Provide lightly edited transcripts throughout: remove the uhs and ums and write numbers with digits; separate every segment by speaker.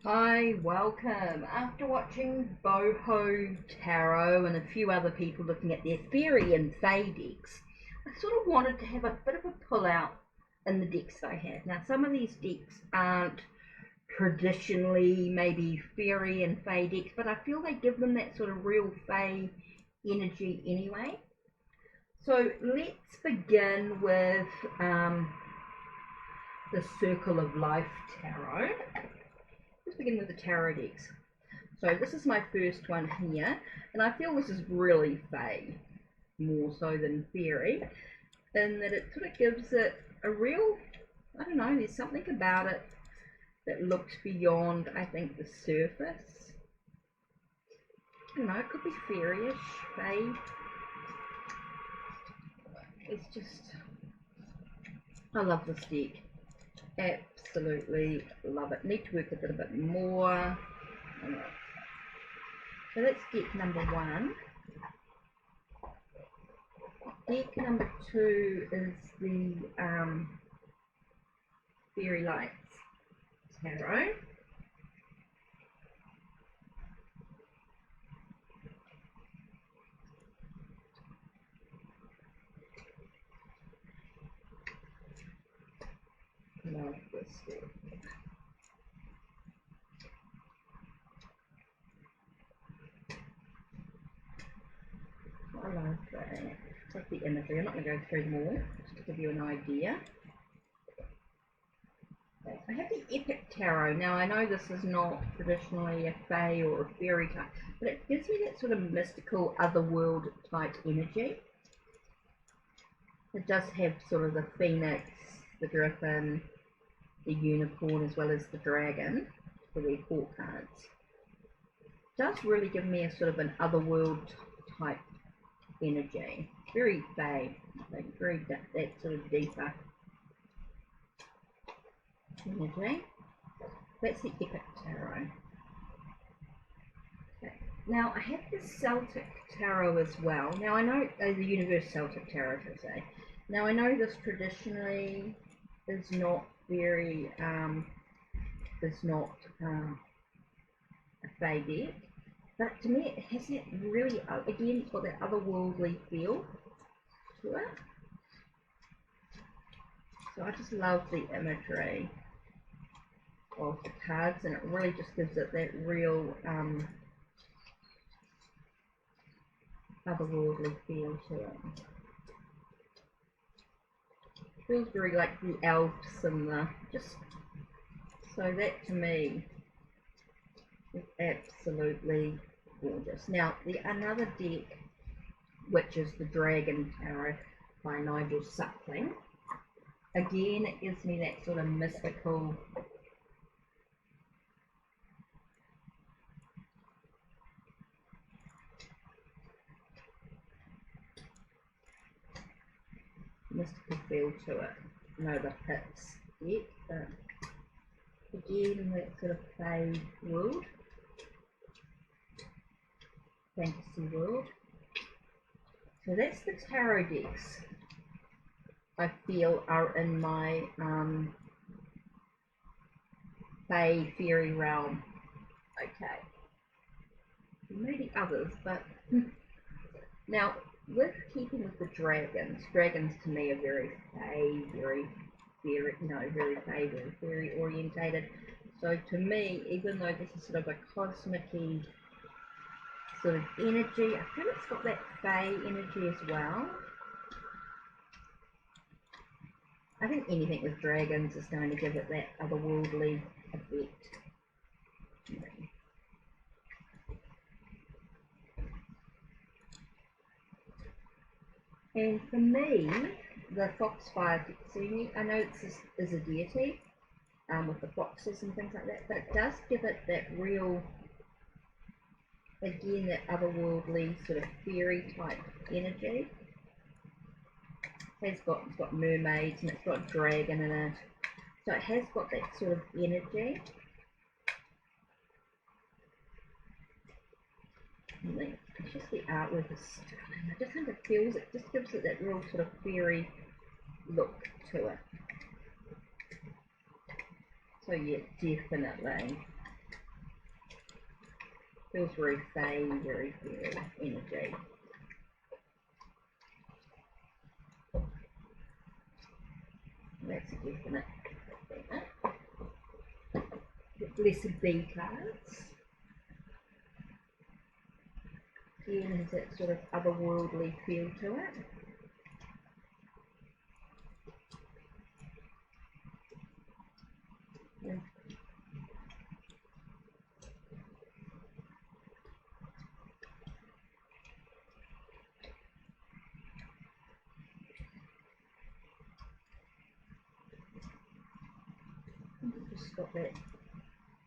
Speaker 1: Hi, welcome. After watching Boho Tarot and a few other people looking at their fairy and fae decks, I sort of wanted to have a bit of a pull out in the decks I have. Now, some of these decks aren't traditionally maybe fairy and fae decks, but I feel they give them that sort of real fae energy anyway. So let's begin with the Circle of Life Tarot. Let's begin with the tarot decks. So this is my first one here, and I feel this is really fae, more so than fairy, in that it sort of gives it a real, I don't know, there's something about it that looks beyond, I think, the surface. I don't know, it could be fairy-ish, fae. It's just, I love this deck. Absolutely love it. Need to work with it a bit more. So that's deck number one. Deck number two is the Fairy Lights Tarot. Love this deck. I love that. Take the imagery. I'm not going to go through them all, just to give you an idea. I have the Epic Tarot. Now, I know this is not traditionally a fae or a fairy type, but it gives me that sort of mystical, otherworld type energy. It does have sort of the phoenix, the griffin, the unicorn, as well as the dragon for their core cards. It does really give me a sort of an otherworld type energy. Very fae, I think, very that sort of deeper energy. That's the Epic Tarot. Okay. Now I have the Celtic Tarot as well. Now I know the Universe Celtic Tarot, I should say. Now I know this traditionally is not very a fae deck, but to me it has that really, again, it's got that otherworldly feel to it. So I just love the imagery of the cards, and it really just gives it that real otherworldly feel to it. Feels very like the elves and the just, so that to me is absolutely gorgeous. Now another deck, which is the Dragon Tarot by Nigel Suckling, again it gives me that sort of mystical feel to it. No, the Pips deck, but again that sort of fae world, fantasy world. So that's the tarot decks I feel are in my fae fairy realm. Okay, maybe others, but now with keeping with the dragons to me are very fae, very fairy, very fae, very fairy orientated. So to me, even though this is sort of a cosmic-y sort of energy, I feel it's got that fae energy as well. I think anything with dragons is going to give it that otherworldly effect. And for me, the Foxfire, so I know this is a deity with the foxes and things like that, but it does give it that real, again, that otherworldly sort of fairy type energy. It's got mermaids and it's got a dragon in it, so it has got that sort of energy. And it's just the artwork is stunning. I just think it just gives it that real sort of fairy look to it. So yeah, definitely Feels very fae, very fairy energy. That's a definite. The Blessed Bee cards. Again, has that sort of otherworldly feel to it. Yeah. Just got that.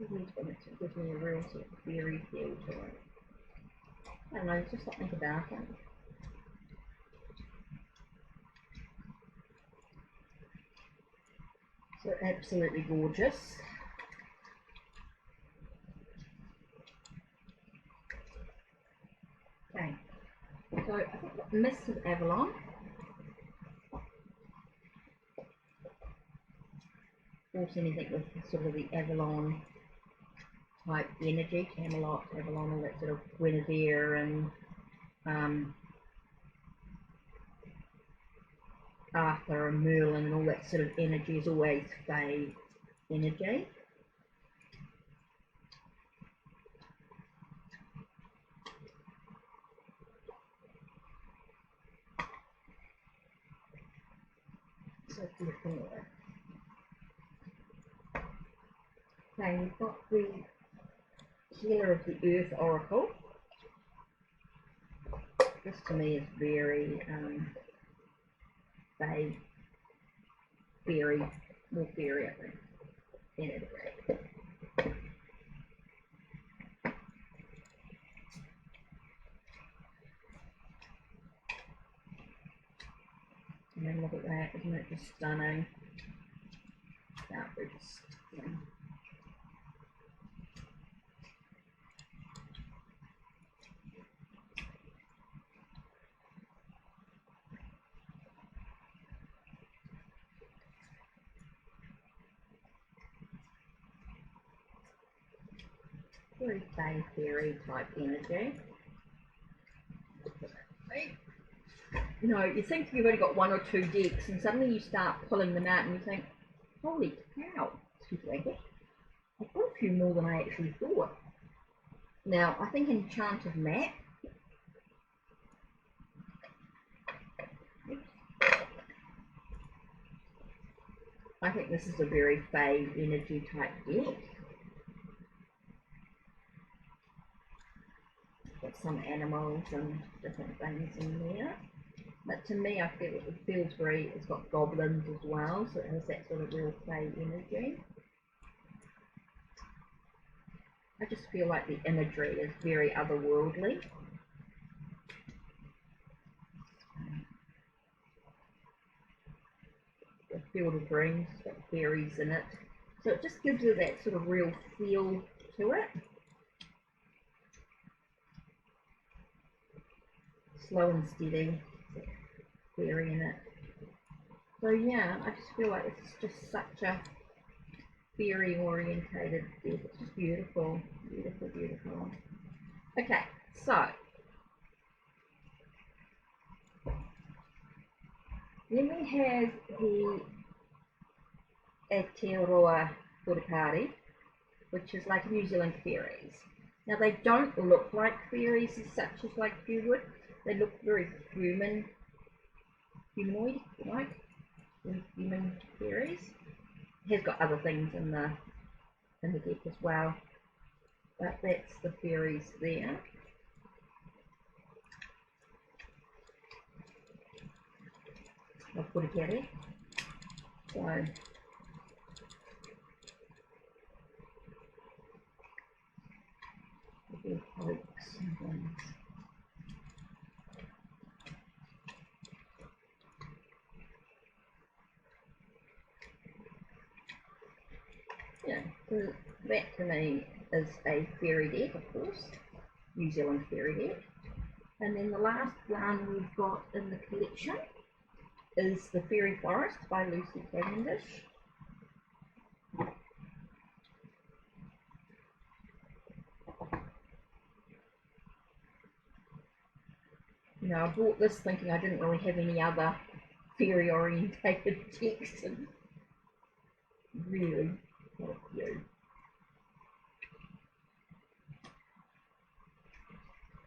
Speaker 1: It gives me a real sort of fairy feel to it. I don't know, it's just something about it. So absolutely gorgeous. Okay, so I think the Mist of Avalon. Also anything with sort of the Avalon type energy, Camelot, Avalon, all that sort of Guinevere and Arthur and Merlin and all that sort of energy is always fae energy. So beautiful. Okay, we've got the Healer of the Earth Oracle. This to me is very fae, fairy, more fairy, I think, energy. And then look at that, isn't it just stunning? Outrageous. Yeah. Very fae fairy type energy. You know, you think you've only got one or two decks and suddenly you start pulling them out and you think, holy cow, excuse me, I've got a few more than I actually thought. Now, I think Enchanted Map, I think this is a very fae energy type deck. Got some animals and different things in there. But to me, I feel it feels very, it's got goblins as well, so it has that sort of real fae energy. I just feel like the imagery is very otherworldly. The Field of Dreams, it's got fairies in it. So it just gives you that sort of real feel to it. Slow and steady, fairy in it. So yeah, I just feel like it's just such a fairy orientated deck. It's just beautiful, beautiful, beautiful. Okay, so then we have the Aotearoa Purikari, which is like New Zealand fairies. Now they don't look like fairies as such as like you would. They look very humanoid, like human fairies. It has got other things in the deck as well, but that's the fairies there. Of Purikari. So the hopes and things. Yeah, so that to me is a fairy deck, of course, New Zealand fairy deck. And then the last one we've got in the collection is The Fairy Forest by Lucy Cavendish. I bought this thinking I didn't really have any other fairy orientated decks, and really not a few.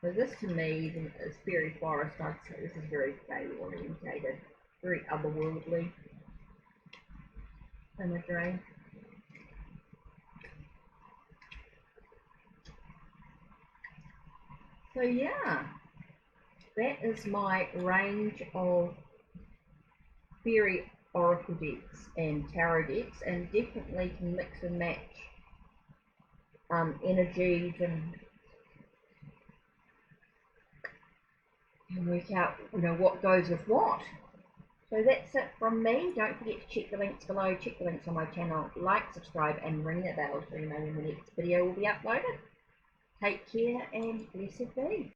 Speaker 1: So this to me is fairy forest. I'd say this is very fairy orientated, very otherworldly imagery. So yeah, that is my range of fairy oracle decks and tarot decks, and definitely can mix and match energies and work out what goes with what. So that's it from me. Don't forget to check the links below, check the links on my channel, like, subscribe and ring that bell so you know when the next video will be uploaded. Take care and blessed be.